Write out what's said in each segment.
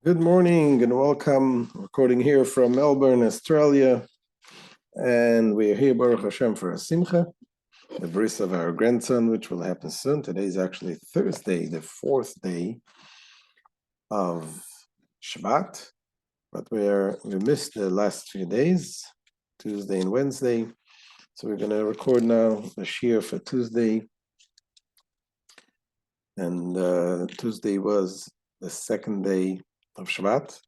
Good morning and welcome. Recording here from Melbourne, Australia. And we're here, Baruch Hashem, for a simcha, the bris of our grandson, which will happen soon. Today is actually Thursday, the fourth day of Shevat, but we missed the last few days, Tuesday and Wednesday. So we're going to record now the shir for Tuesday. And Tuesday was the second day of Shevat.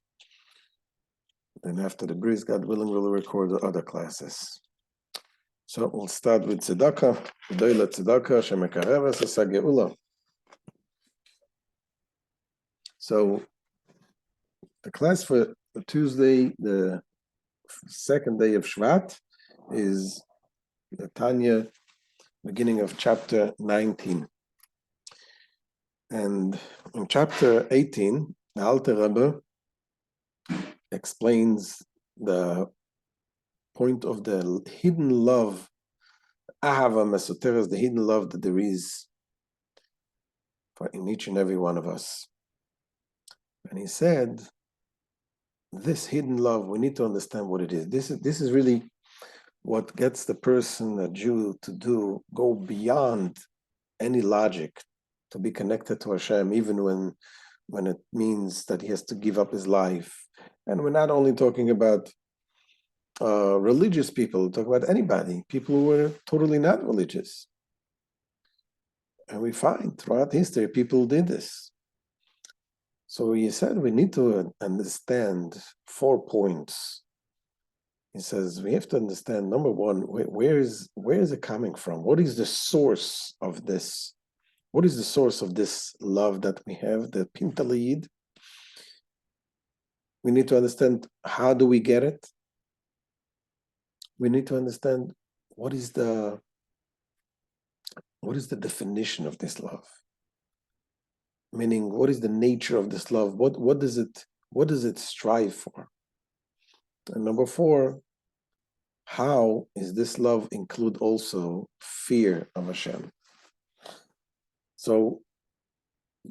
And after the bris, God willing, we'll record the other classes. So we'll start with tzedakah. Doila tzedakah shemekareves asa geula. So the class for Tuesday, the second day of Shevat, is the Tanya, beginning of chapter 19. And in chapter 18, the Alter Rebbe explains the point of the hidden love, ahava mesoteres, the hidden love that there is in each and every one of us. And he said, this hidden love, we need to understand what it is. This is really what gets the person, a Jew, to go beyond any logic, to be connected to Hashem, even when it means that he has to give up his life. And we're not only talking about religious people, we're talking about anybody, people who were totally not religious. And we find throughout history, people did this. So he said we need to understand 4 points. He says we have to understand, number one, where is it coming from? What is the source of this? What is the source of this love that we have, the pintalid? We need to understand, how do we get it? We need to understand what is the definition of this love? Meaning, what is the nature of this love? What does it strive for? And number 4, how is this love include also fear of Hashem? So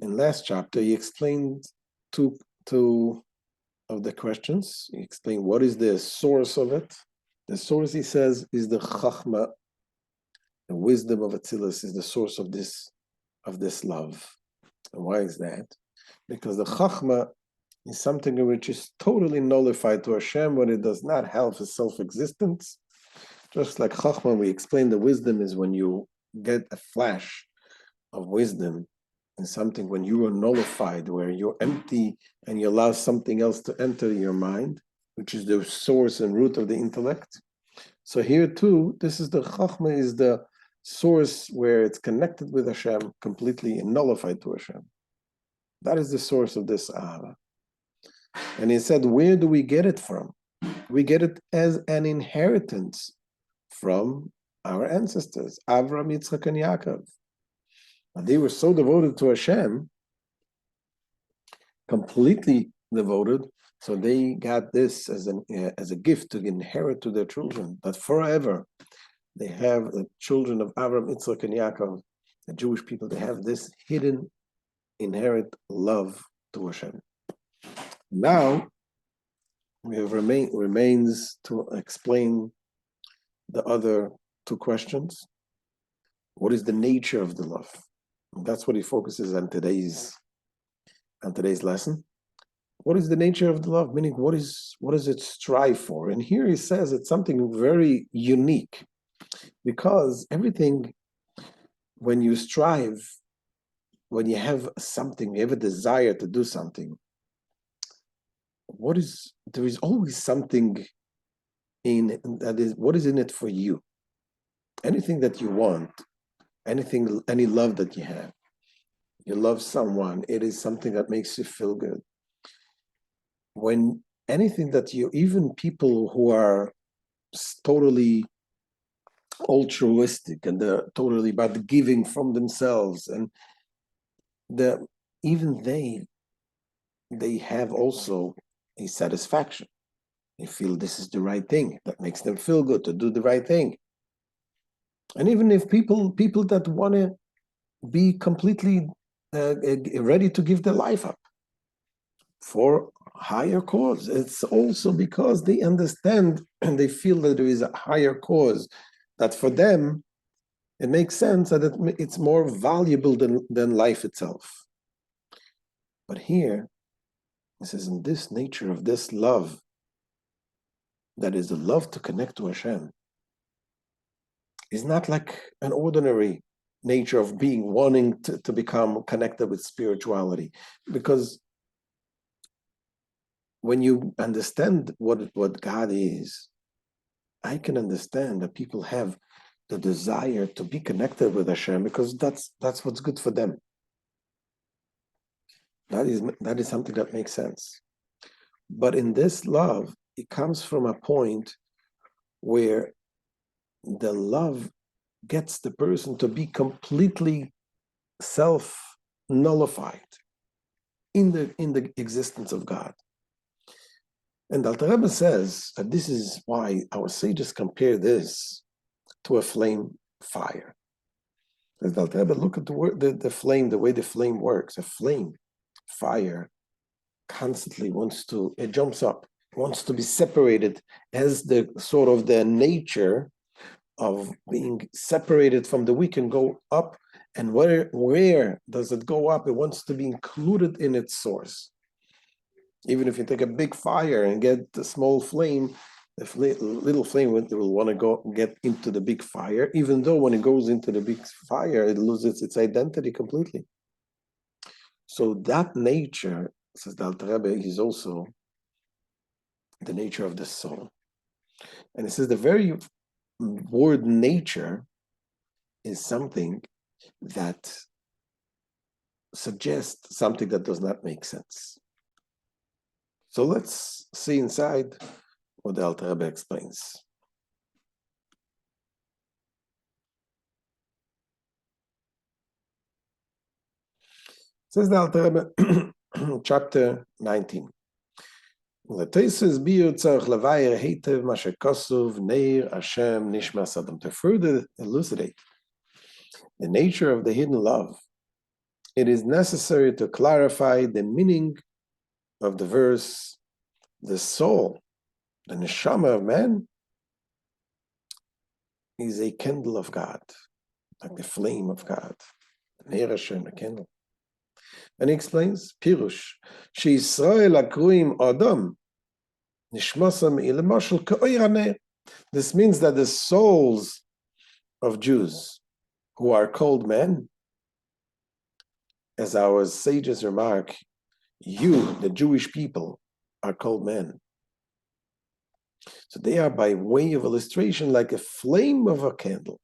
in last chapter, he explained two of the questions. He explained what is the source of it. The source, he says, is the chachma, the wisdom of Atzilus is the source of this love. And why is that? Because the chachma is something which is totally nullified to Hashem when it does not have a self-existence. Just like chachma, we explained the wisdom is when you get a flash of wisdom in something, when you are nullified, where you're empty and you allow something else to enter your mind, which is the source and root of the intellect. So here too, this is the chachma, is the source where it's connected with Hashem completely and nullified to Hashem. That is the source of this ahava. And he said, where do we get it from? We get it as an inheritance from our ancestors, Avram, Yitzchak, and Yaakov. And they were so devoted to Hashem, completely devoted, so they got this as a gift to inherit to their children, that forever they have the children of Avram, Yitzchak, and Yaakov, the Jewish people, they have this hidden, inherent love to Hashem. Now, we have remains to explain the other 2 questions. What is the nature of the love? And that's what he focuses on today's lesson. What is the nature of the love? Meaning, what does it strive for? And here he says it's something very unique, because everything, when you strive, when you have something, you have a desire to do something, there is always something what is in it for you. Anything that you want, any love that you have, you love someone, it is something that makes you feel good. When anything that even people who are totally altruistic and they're totally about giving from themselves, and even they have also a satisfaction. They feel this is the right thing, that makes them feel good to do the right thing. And even if people that want to be completely ready to give their life up for higher cause. It's also because they understand and they feel that there is a higher cause, that for them, it makes sense that it's more valuable than life itself. But here, it says, in this nature of this love, that is the love to connect to Hashem, is not like an ordinary nature of being wanting to become connected with spirituality. Because when you understand what God is, I can understand that people have the desire to be connected with Hashem because that's what's good for them. That is something that makes sense. But in this love, it comes from a point where the love gets the person to be completely self-nullified in the existence of God. And Alter Rebbe says that this is why our sages compare this to a flame fire. As Alter Rebbe, look at the flame, the way the flame works. A flame fire constantly it jumps up, wants to be separated, has the sort of the nature of being separated from the wick and go up. And where does it go up? It wants to be included in its source. Even if you take a big fire and get the small flame, the little flame will want to get into the big fire, even though when it goes into the big fire, it loses its identity completely. So that nature, says the Alter Rebbe, is also the nature of the soul. And it says the very word nature is something that suggests something that does not make sense. So let's see inside what the Alter Rebbe explains. Says the Alter Rebbe, chapter 19. To further elucidate the nature of the hidden love, it is necessary to clarify the meaning of the verse, the soul, the neshama of man, is a candle of God, like the flame of God, the Neir Hashem, the candle. And he explains, Pirush, she'Yisrael akruim Adam, nishmasam ilemashal ka'oir haner. This means that the souls of Jews who are called men, as our sages remark, you, the Jewish people, are called men. So they are, by way of illustration, like a flame of a candle.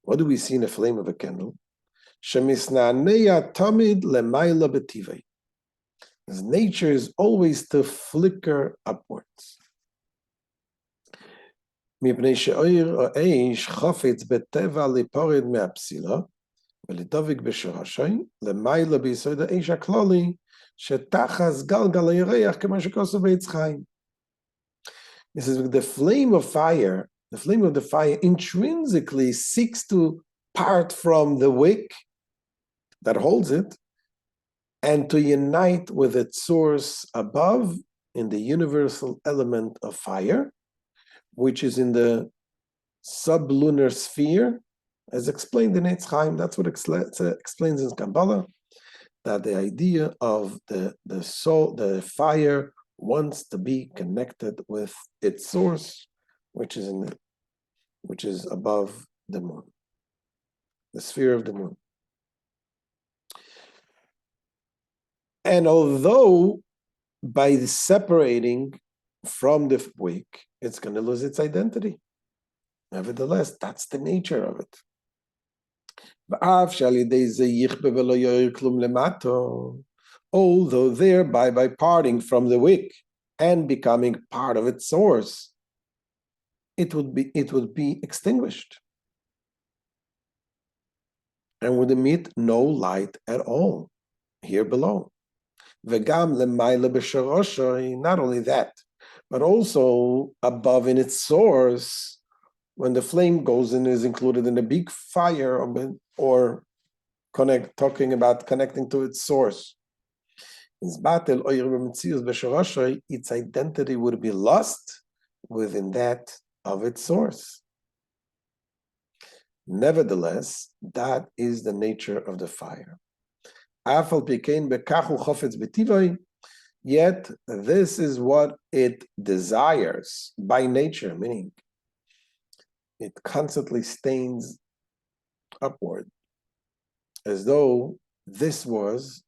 What do we see in a flame of a candle? Shemisnaneya tamid lemayla betivei. His nature is always to flicker upwards. Mipnei she'oir ha'eish chafetz beteva liporid me'apsila ולדבק בשורשי, למעלה ביסוד האש הכללי, שתחס גלגל הירח, כמו שכתוב בעץ חיים. This is the flame of fire, the flame of the fire intrinsically seeks to part from the wick that holds it and to unite with its source above in the universal element of fire, which is in the sublunar sphere, as explained in Eitz Chaim. That's what explains in Kabbalah, that the idea of the soul, the fire, wants to be connected with its source, which is above the moon, the sphere of the moon. And although by separating from the wick, it's going to lose its identity, nevertheless, that's the nature of it. Although thereby, by parting from the wick and becoming part of its source, it would be extinguished and would emit no light at all here below. Not only that, but also above in its source, when the flame goes in, is included in a big fire, or talking about connecting to its source. its identity would be lost within that of its source. Nevertheless, that is the nature of the fire. Yet this is what it desires by nature, meaning it constantly stains upward, as though this was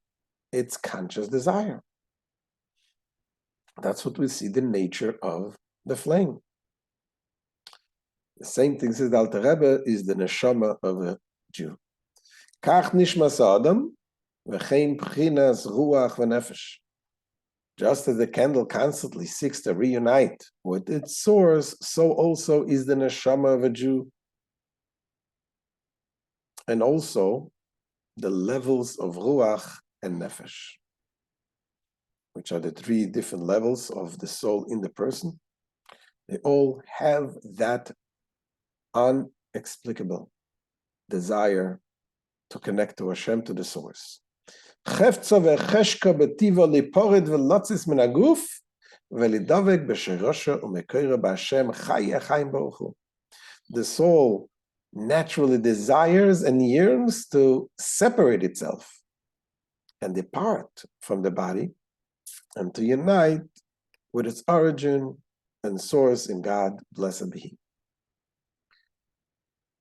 its conscious desire. That's what we see the nature of the flame. The same thing says the Alter Rebbe is the neshama of a Jew. Kach nishmas adam v'chein pchinas ruach v'nefesh. Just as the candle constantly seeks to reunite with its source, so also is the neshama of a Jew. And also the levels of ruach and nefesh, which are the three different levels of the soul in the person. They all have that unexplicable desire to connect to Hashem, to the source. The soul naturally desires and yearns to separate itself and depart from the body and to unite with its origin and source in God, blessed be He,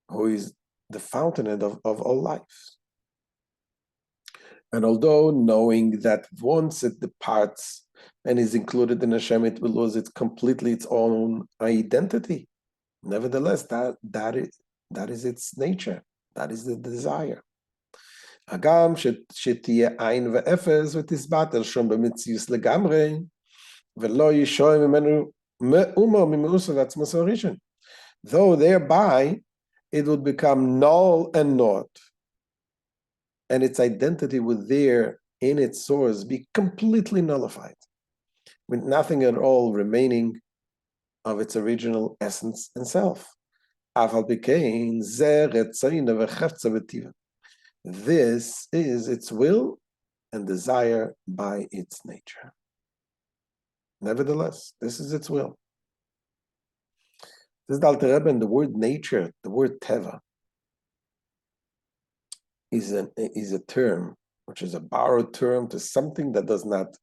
who is the fountainhead of all life. And although knowing that once it departs and is included in Hashem, it will lose completely its own identity. Nevertheless, that is its nature. That is the desire. Agam שתהיה עין ואפס ותסבטל שם במציאות לגמרי, ולא ישוי ממנו מאומו ממאוסו ועצמוס הראשון. Though thereby it would become null and naught, and its identity would there in its source be completely nullified, with nothing at all remaining of its original essence and self. This is its will and desire by its nature. Nevertheless, this is its will. This is the Alter Rebbe, and the word nature, the word teva, is a term which is a borrowed term to something that does not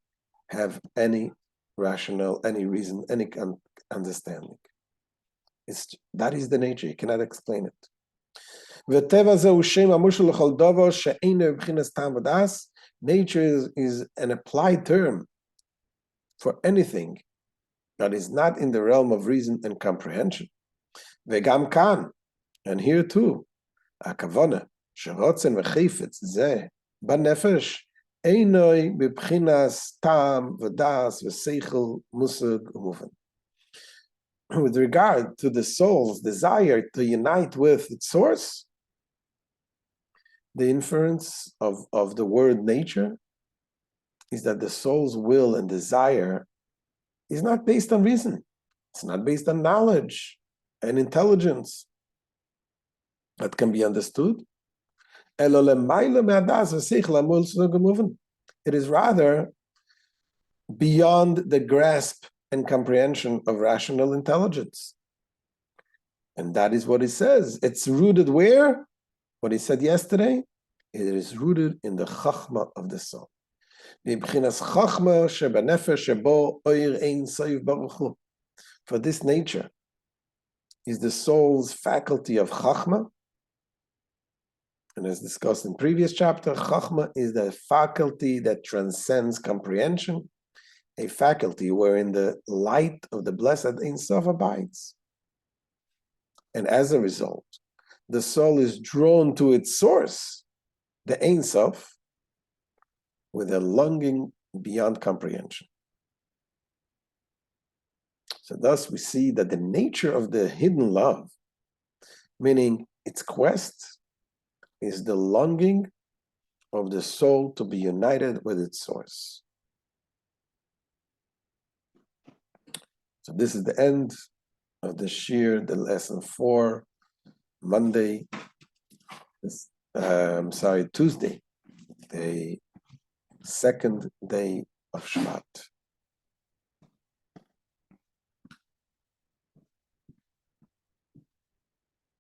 have any rationale, any reason, any understanding. That is the nature. You cannot explain it. Nature is an applied term for anything that is not in the realm of reason and comprehension. Vegam kan, and here too, הכוונה שרוצן וחפץ זה בנפש einoi bebchinas tam v'das v'seichel musag umufan. With regard to the soul's desire to unite with its source, the inference of the word nature is that the soul's will and desire is not based on reason. It's not based on knowledge and intelligence that can be understood. It is rather beyond the grasp and comprehension of rational intelligence. And that is what he says. It's rooted where? What he said yesterday, it is rooted in the chachma of the soul. For this nature is the soul's faculty of chachma. And as discussed in previous chapter, chachma is the faculty that transcends comprehension, a faculty wherein the light of the blessed Ein Sof abides. And as a result, the soul is drawn to its source, the Ein Sof, with a longing beyond comprehension. So thus we see that the nature of the hidden love, meaning its quest, is the longing of the soul to be united with its source. So this is the end of the shir, the lesson for Monday, Tuesday, the second day of Shevat.